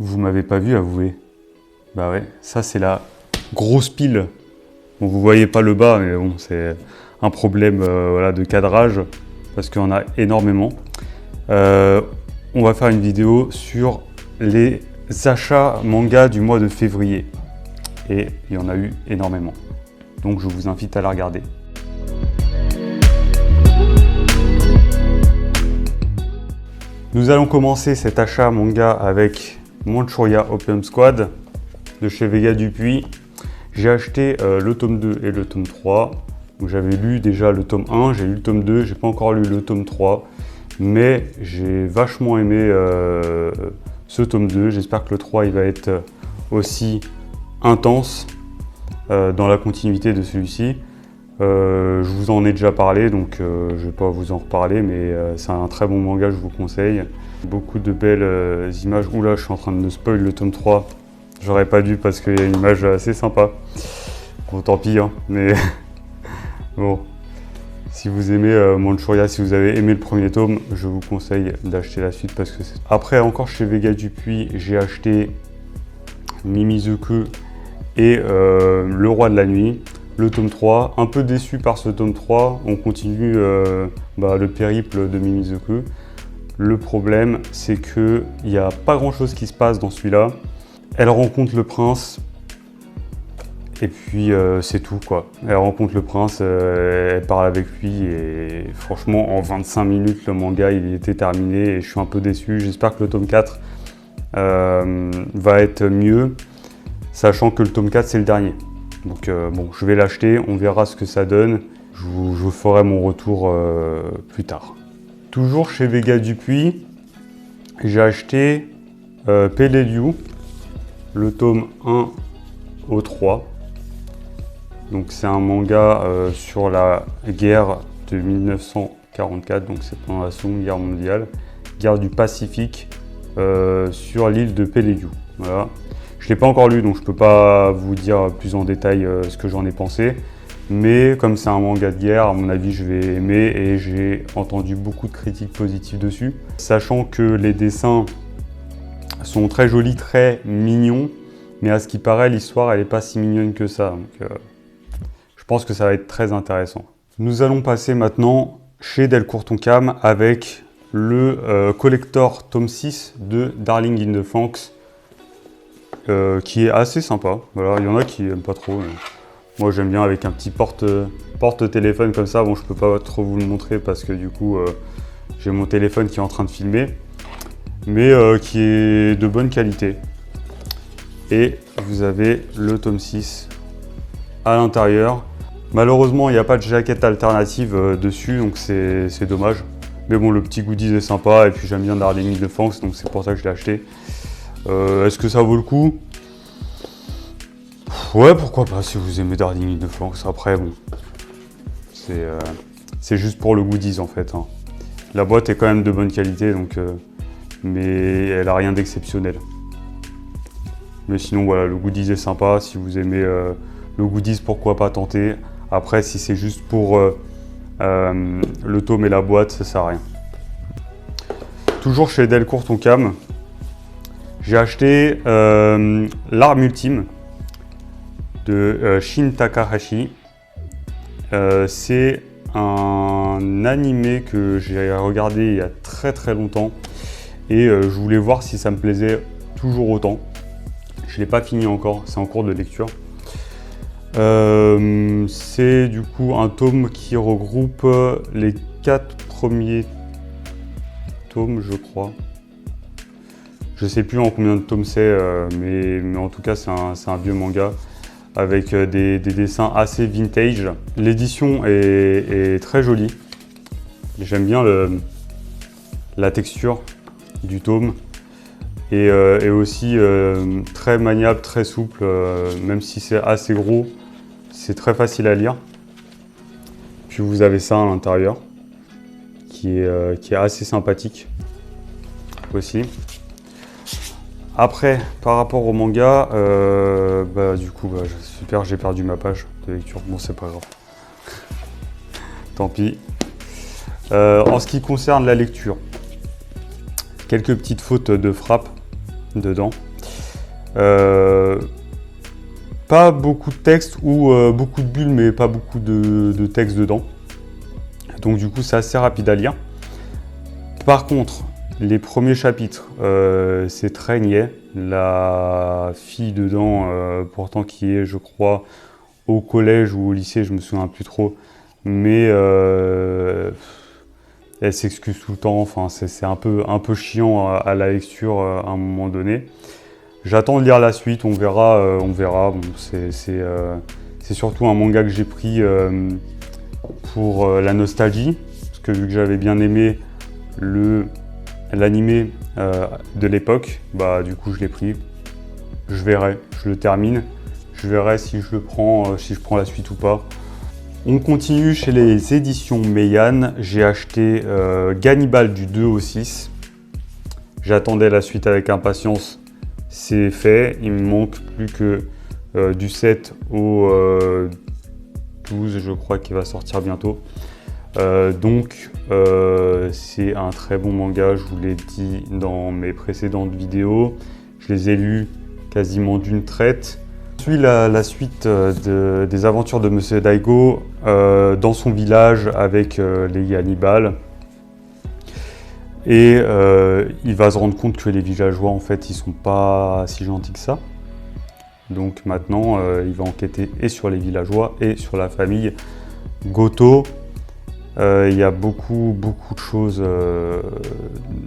Vous m'avez pas vu avouer. Bah ouais, ça c'est la grosse pile. Bon, vous voyez pas le bas, mais bon, c'est un problème voilà, de cadrage, parce qu'il y en a énormément. On va faire une vidéo sur les achats manga du mois de février. Et il y en a eu énormément. Donc je vous invite à la regarder. Nous allons commencer cet achat manga avec Manchuria Opium Squad de chez Vega Dupuis. J'ai acheté le tome 2 et le tome 3. J'avais lu déjà le tome 1, j'ai lu le tome 2, j'ai pas encore lu le tome 3. Mais j'ai vachement aimé ce tome 2. J'espère que le 3 il va être aussi intense dans la continuité de celui-ci. Je vous en ai déjà parlé, donc je ne vais pas vous en reparler, mais c'est un très bon manga, je vous conseille. Beaucoup de belles images. Oula, je suis en train de me spoil le tome 3. J'aurais pas dû parce qu'il y a une image assez sympa. Bon, tant pis, hein, mais bon. Si vous aimez Manchuria, si vous avez aimé le premier tome, je vous conseille d'acheter la suite parce que c'est... Après, encore chez Vega Dupuis, j'ai acheté Mimizuku et Le Roi de la Nuit, le tome 3. Un peu déçu par ce tome 3, on continue le périple de Mimizuku. Le problème, c'est qu'il n'y a pas grand chose qui se passe dans celui-là. Elle rencontre le prince. Et puis c'est tout quoi. Elle rencontre le prince, elle parle avec lui et franchement en 25 minutes le manga il était terminé et je suis un peu déçu. J'espère que le tome 4 va être mieux, sachant que le tome 4 c'est le dernier. Donc bon, je vais l'acheter, on verra ce que ça donne. Je vous ferai mon retour plus tard. Toujours chez Vega Dupuis, j'ai acheté Peleliu, le tome 1 au 3. Donc c'est un manga sur la guerre de 1944, donc c'est pendant la Seconde Guerre mondiale, guerre du Pacifique sur l'île de Peleliu. Voilà. Je ne l'ai pas encore lu, donc je ne peux pas vous dire plus en détail ce que j'en ai pensé. Mais comme c'est un manga de guerre, à mon avis je vais aimer et j'ai entendu beaucoup de critiques positives dessus. Sachant que les dessins sont très jolis, très mignons, mais à ce qui paraît l'histoire elle n'est pas si mignonne que ça. Donc, je pense que ça va être très intéressant. Nous allons passer maintenant chez Delcourt Tonkam avec le collector tome 6 de Darling in the Franxx qui est assez sympa. Voilà, il y en a qui n'aiment pas trop. Moi j'aime bien avec un petit porte-téléphone comme ça. Bon, je peux pas trop vous le montrer parce que du coup j'ai mon téléphone qui est en train de filmer, mais qui est de bonne qualité. Et vous avez le tome 6 à l'intérieur. Malheureusement, il n'y a pas de jaquette alternative dessus, donc c'est dommage. Mais bon, le petit goodies est sympa, et puis j'aime bien Darling in the Franxx, donc c'est pour ça que je l'ai acheté. Est-ce que ça vaut le coup? Ouais, pourquoi pas, si vous aimez Darling in the Franxx. Après, bon, c'est juste pour le goodies, en fait. Hein. La boîte est quand même de bonne qualité, donc, mais elle n'a rien d'exceptionnel. Mais sinon, voilà, le goodies est sympa. Si vous aimez le goodies, pourquoi pas tenter. Après, si c'est juste pour le tome et la boîte, ça sert à rien. Toujours chez Delcourt Tonkam, j'ai acheté L'Arme Ultime de Shin Takahashi. C'est un animé que j'ai regardé il y a très très longtemps et je voulais voir si ça me plaisait toujours autant. Je ne l'ai pas fini encore, c'est en cours de lecture. C'est du coup un tome qui regroupe les 4 premiers tomes, je crois. Je sais plus en combien de tomes c'est, mais en tout cas c'est un vieux manga avec des dessins assez vintage. L'édition est très jolie. J'aime bien la texture du tome et aussi très maniable, très souple, même si c'est assez gros. C'est très facile à lire. Puis vous avez ça à l'intérieur, qui est assez sympathique aussi. Après, par rapport au manga, du coup, super, j'ai perdu ma page de lecture. Bon, c'est pas grave. Tant pis. En ce qui concerne la lecture, quelques petites fautes de frappe dedans. Pas beaucoup de texte ou beaucoup de bulles, mais pas beaucoup de texte dedans. Donc du coup, c'est assez rapide à lire. Par contre, les premiers chapitres, c'est très niais. La fille dedans, pourtant qui est, je crois, au collège ou au lycée, je me souviens plus trop, mais elle s'excuse tout le temps. Enfin, c'est un peu chiant à la lecture à un moment donné. J'attends de lire la suite, on verra. Bon, c'est surtout un manga que j'ai pris pour la nostalgie, parce que vu que j'avais bien aimé l'animé de l'époque, bah du coup je l'ai pris. Je verrai, je le termine. Je verrai si je le prends, si je prends la suite ou pas. On continue chez les éditions Meian. J'ai acheté Gannibal du 2 au 6. J'attendais la suite avec impatience. C'est fait. Il me manque plus que du 7 au 12, je crois, qui va sortir bientôt. Donc, c'est un très bon manga. Je vous l'ai dit dans mes précédentes vidéos. Je les ai lus quasiment d'une traite. Je suis la suite des aventures de Monsieur Daigo dans son village avec les Gannibales. Et il va se rendre compte que les villageois, en fait, ils sont pas si gentils que ça. Donc maintenant, il va enquêter et sur les villageois et sur la famille Goto. Il y a beaucoup de choses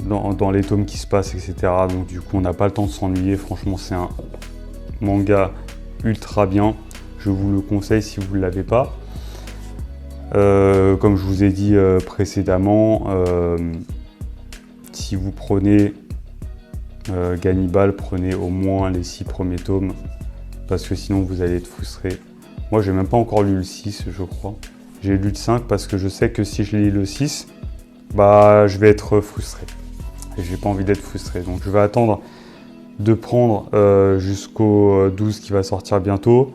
dans les tomes qui se passent, etc. Donc du coup, on n'a pas le temps de s'ennuyer. Franchement, c'est un manga ultra bien. Je vous le conseille si vous ne l'avez pas. Comme je vous ai dit précédemment, si vous prenez Gannibal, prenez au moins les 6 premiers tomes, parce que sinon vous allez être frustré. Moi, j'ai même pas encore lu le 6, je crois. J'ai lu le 5 parce que je sais que si je lis le 6, bah, je vais être frustré. Et j'ai pas envie d'être frustré. Donc je vais attendre de prendre jusqu'au 12 qui va sortir bientôt.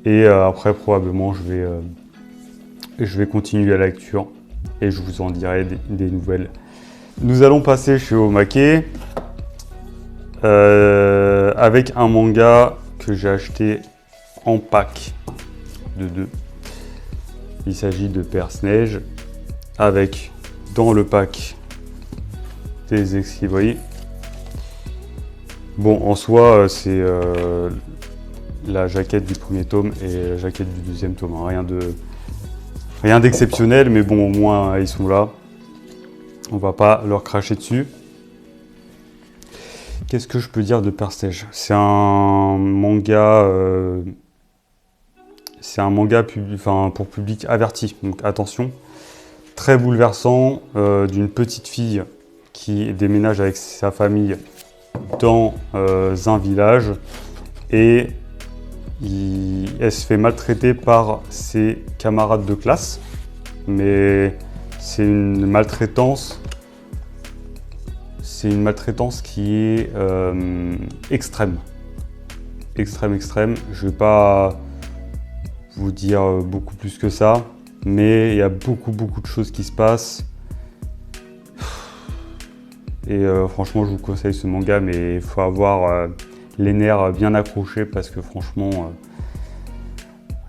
Et après, probablement, je vais continuer la lecture et je vous en dirai des nouvelles. Nous allons passer chez Omake avec un manga que j'ai acheté en pack de 2. Il s'agit de Perce-Neige avec dans le pack des ex-libris. Bon, en soi, c'est la jaquette du premier tome et la jaquette du deuxième tome. Rien d'exceptionnel, mais bon, au moins ils sont là. On va pas leur cracher dessus. Qu'est-ce que je peux dire de Perce-Neige ? C'est un manga pour public averti, donc attention. Très bouleversant, d'une petite fille qui déménage avec sa famille dans un village et elle se fait maltraiter par ses camarades de classe, mais c'est une maltraitance qui est extrême. Extrême. Je vais pas vous dire beaucoup plus que ça, mais il y a beaucoup de choses qui se passent. Et franchement, je vous conseille ce manga, mais il faut avoir les nerfs bien accrochés parce que franchement,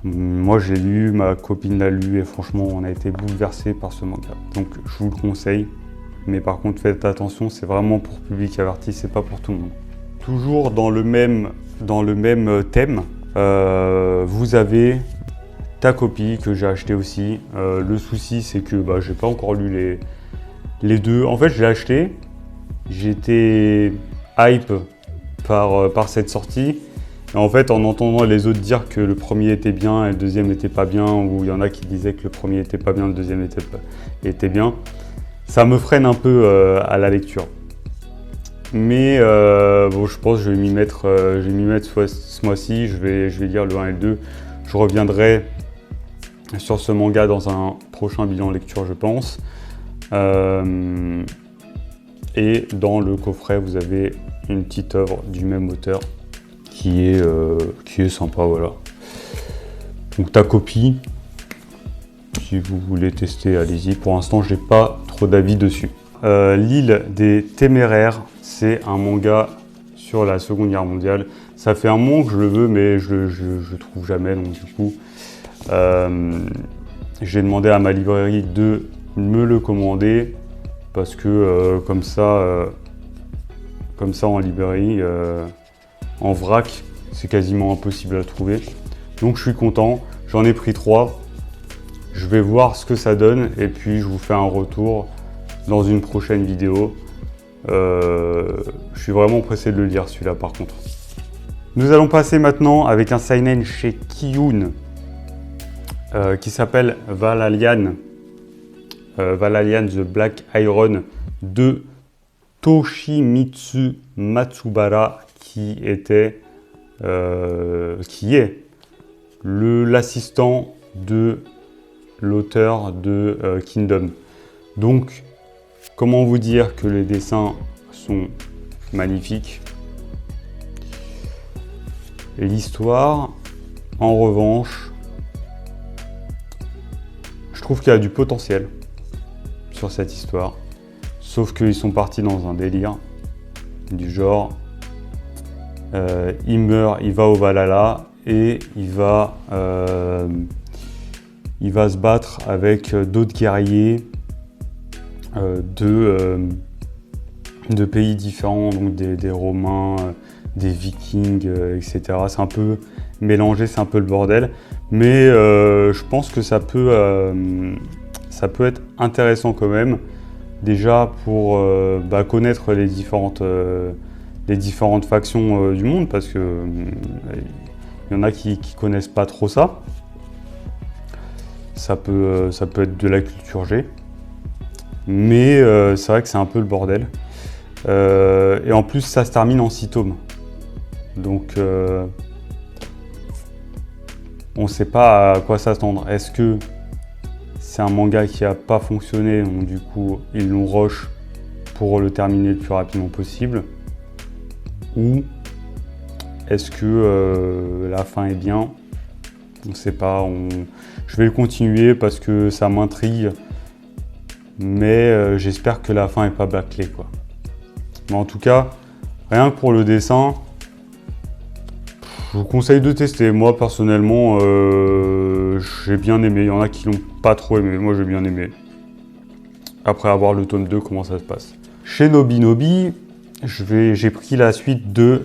moi j'ai lu, ma copine l'a lu et franchement, on a été bouleversés par ce manga. Donc je vous le conseille, mais par contre, faites attention, c'est vraiment pour public averti, c'est pas pour tout le monde. Toujours dans le même thème, vous avez Ta Copie que j'ai acheté aussi. Le souci, c'est que j'ai pas encore lu les deux. En fait, je l'ai acheté. J'étais hype par cette sortie. Et en fait, en entendant les autres dire que le premier était bien et le deuxième n'était pas bien, ou il y en a qui disaient que le premier était pas bien, le deuxième était bien, ça me freine un peu à la lecture. Mais bon, je pense que je vais m'y mettre, ce mois-ci. Je vais lire le 1 et le 2. Je reviendrai sur ce manga dans un prochain bilan lecture, je pense. Et dans le coffret, vous avez une petite œuvre du même auteur qui est sympa, voilà. Donc Ta Copie, si vous voulez tester, allez-y. Pour l'instant, j'ai pas trop d'avis dessus. L'île des Téméraires, c'est un manga sur la Seconde Guerre mondiale. Ça fait un moment que je le veux, mais je le trouve jamais, donc du coup, j'ai demandé à ma librairie de me le commander, parce que comme ça en librairie, en vrac, c'est quasiment impossible à trouver. Donc je suis content, j'en ai pris 3. Je vais voir ce que ça donne et puis je vous fais un retour dans une prochaine vidéo. Je suis vraiment pressé de le lire celui-là par contre. Nous allons passer maintenant avec un seinen chez Kiyun qui s'appelle Valalian. Valalian The Black Iron de Toshimitsu Matsubara qui est l'assistant de l'auteur de Kingdom. Donc, comment vous dire que les dessins sont magnifiques. L'histoire, en revanche, je trouve qu'il y a du potentiel sur cette histoire. Sauf qu'ils sont partis dans un délire du genre, il meurt, il va au Valhalla et il va se battre avec d'autres guerriers de pays différents, donc des Romains, des Vikings, etc. C'est un peu mélangé, c'est un peu le bordel. Mais je pense que ça peut être intéressant quand même. Déjà pour connaître les différentes factions du monde, parce que il y en a qui connaissent pas trop ça. Ça peut être de la culture G. Mais c'est vrai que c'est un peu le bordel. Et en plus, ça se termine en 6 tomes. Donc, on ne sait pas à quoi s'attendre. Est-ce que c'est un manga qui n'a pas fonctionné, donc du coup, ils l'ont rush pour le terminer le plus rapidement possible? Ou est-ce que la fin est bien? On ne sait pas. Je vais le continuer parce que ça m'intrigue. Mais j'espère que la fin n'est pas bâclée, quoi. Mais en tout cas, rien que pour le dessin, je vous conseille de tester. Moi, personnellement, j'ai bien aimé. Il y en a qui l'ont pas trop aimé. Moi, j'ai bien aimé. Après avoir le tome 2, comment ça se passe? Chez Nobinobi, j'ai pris la suite de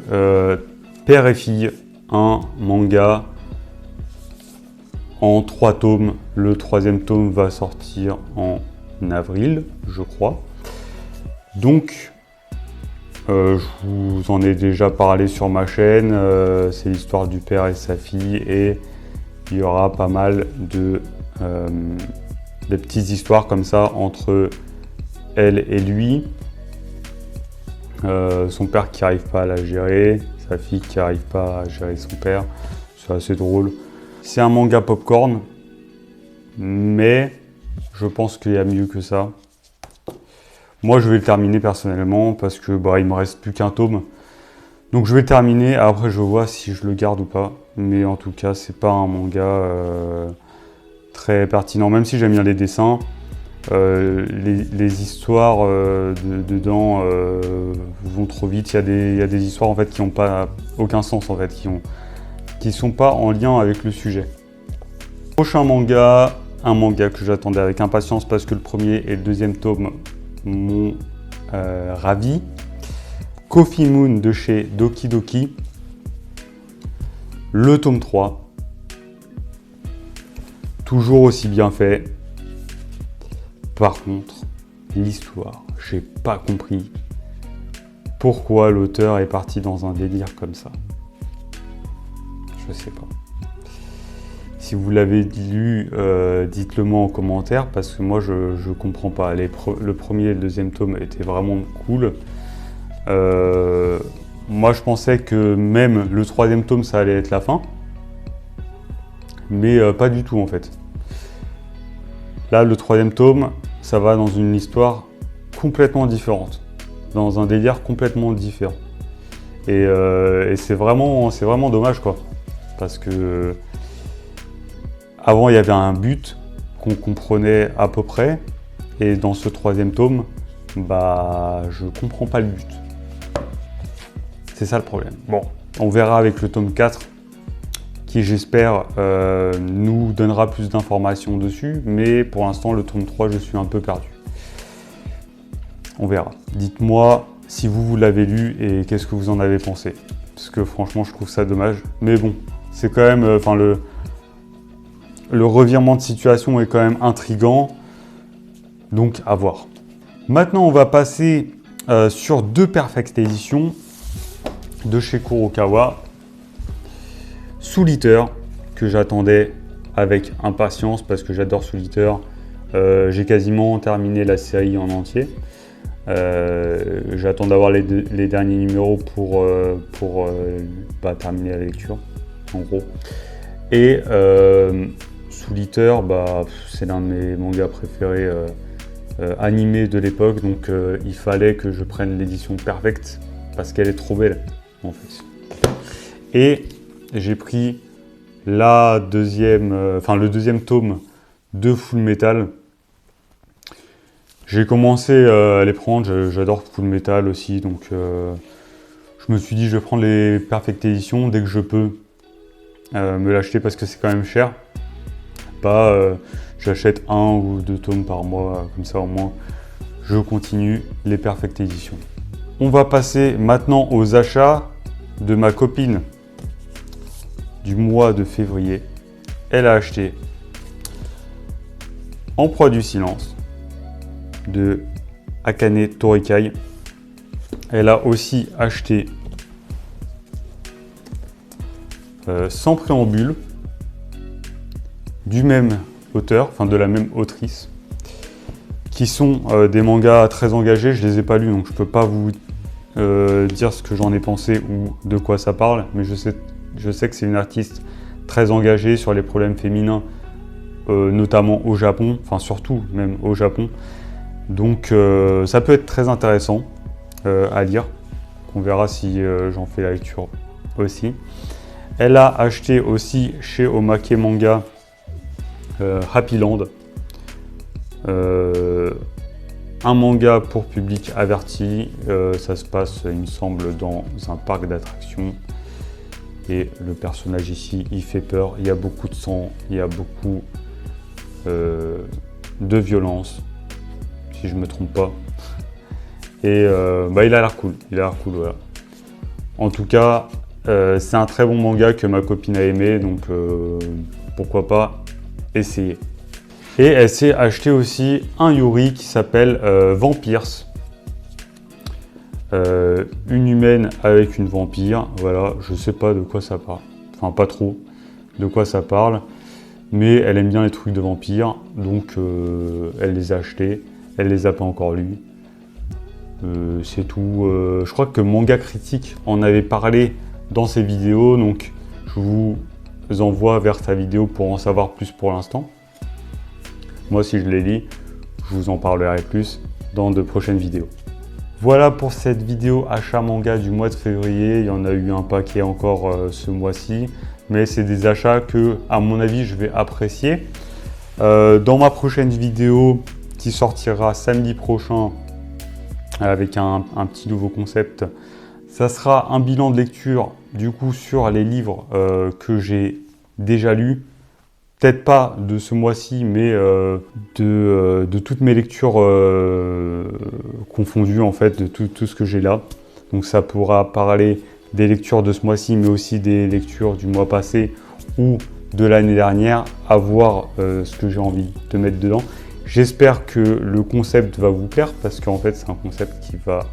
Père et Fille, un manga en 3 tomes. Le 3e tome va sortir en avril, je crois. Donc, je vous en ai déjà parlé sur ma chaîne. C'est l'histoire du père et sa fille et il y aura pas mal de petites histoires comme ça entre elle et lui. Son père qui n'arrive pas à la gérer, sa fille qui n'arrive pas à gérer son père. C'est assez drôle. C'est un manga popcorn, mais je pense qu'il y a mieux que ça. Moi, je vais le terminer personnellement parce que il me reste plus qu'un tome. Donc, je vais le terminer. Après, je vois si je le garde ou pas. Mais en tout cas, c'est pas un manga très pertinent. Même si j'aime bien les dessins, les histoires dedans vont trop vite. Il y a des histoires en fait qui n'ont pas aucun sens en fait, qui sont pas en lien avec le sujet. Prochain manga. Un manga que j'attendais avec impatience parce que le 1er et le 2e tome m'ont ravi. Coffee Moon de chez Doki Doki. Le tome 3. Toujours aussi bien fait. Par contre, l'histoire, j'ai pas compris pourquoi l'auteur est parti dans un délire comme ça. Je sais pas. Si vous l'avez lu, dites-le moi en commentaire parce que moi je comprends pas. Le 1er et le 2e tome étaient vraiment cool. Moi je pensais que même le 3e tome ça allait être la fin. Mais pas du tout en fait. Là le 3e tome, ça va dans une histoire complètement différente. Dans un délire complètement différent. Et c'est vraiment dommage quoi. Parce que avant, il y avait un but qu'on comprenait à peu près. Et dans ce 3e tome, je comprends pas le but. C'est ça le problème. Bon, on verra avec le tome 4 qui, j'espère, nous donnera plus d'informations dessus. Mais pour l'instant, le tome 3, je suis un peu perdu. On verra. Dites-moi si vous l'avez lu et qu'est-ce que vous en avez pensé. Parce que franchement, je trouve ça dommage. Mais bon, c'est quand même... le revirement de situation est quand même intriguant. Donc, à voir. Maintenant, on va passer sur 2 Perfect Edition de chez Kurokawa. Soul Eater, que j'attendais avec impatience parce que j'adore Soul Eater. J'ai quasiment terminé la série en entier. J'attends d'avoir les derniers numéros pour terminer la lecture, en gros. Et Soul Eater, c'est l'un de mes mangas préférés animés de l'époque, donc il fallait que je prenne l'édition Perfect parce qu'elle est trop belle, en fait. Et j'ai pris le deuxième tome de Full Metal. J'ai commencé à les prendre, j'adore Full Metal aussi, donc je me suis dit je vais prendre les Perfect Edition dès que je peux me l'acheter parce que c'est quand même cher. J'achète 1 ou 2 tomes par mois, comme ça au moins je continue les Perfect Edition. On va passer maintenant aux achats de ma copine du mois de février. Elle a acheté En proie du silence de Akane Torikai. Elle a aussi acheté Sans préambule du même auteur, enfin de la même autrice, qui sont des mangas très engagés. Je les ai pas lus, donc je peux pas vous dire ce que j'en ai pensé ou de quoi ça parle, mais je sais que c'est une artiste très engagée sur les problèmes féminins, notamment au Japon, enfin surtout même au Japon. Donc ça peut être très intéressant à lire. On verra si j'en fais la lecture aussi. Elle a acheté aussi chez Omake Manga Happy Land, un manga pour public averti. Ça se passe, il me semble, dans un parc d'attractions. Et le personnage ici, il fait peur. Il y a beaucoup de sang, il y a beaucoup de violence, si je me trompe pas. Et il a l'air cool. Voilà. En tout cas, c'est un très bon manga que ma copine a aimé, donc pourquoi pas essayer. Et elle s'est acheté aussi un Yuri qui s'appelle Vampires. Une humaine avec une vampire. Voilà, je sais pas de quoi ça parle. Enfin, pas trop de quoi ça parle. Mais elle aime bien les trucs de vampires. Donc, elle les a achetés. Elle les a pas encore lus. C'est tout. Je crois que Manga Critique en avait parlé dans ses vidéos. Donc, je vous envoie vers sa vidéo pour en savoir plus pour l'instant. Moi, si je les lis, je vous en parlerai plus dans de prochaines vidéos. Voilà pour cette vidéo achat manga du mois de février. Il y en a eu un paquet encore ce mois-ci. Mais c'est des achats que, à mon avis, je vais apprécier. Dans ma prochaine vidéo qui sortira samedi prochain avec un petit nouveau concept, ça sera un bilan de lecture du coup sur les livres que j'ai déjà lus. Peut-être pas de ce mois-ci, mais de toutes mes lectures confondues en fait, de tout ce que j'ai là. Donc ça pourra parler des lectures de ce mois-ci, mais aussi des lectures du mois passé ou de l'année dernière, à voir ce que j'ai envie de mettre dedans. J'espère que le concept va vous plaire, parce qu'en fait c'est un concept qui va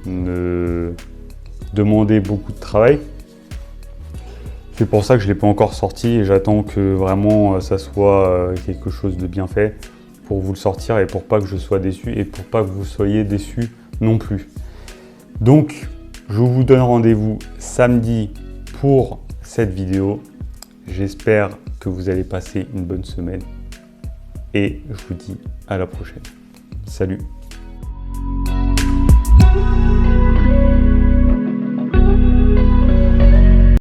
me demander beaucoup de travail. C'est pour ça que je ne l'ai pas encore sorti et j'attends que vraiment ça soit quelque chose de bien fait pour vous le sortir et pour pas que je sois déçu et pour pas que vous soyez déçus non plus. Donc, je vous donne rendez-vous samedi pour cette vidéo. J'espère que vous allez passer une bonne semaine et je vous dis à la prochaine. Salut!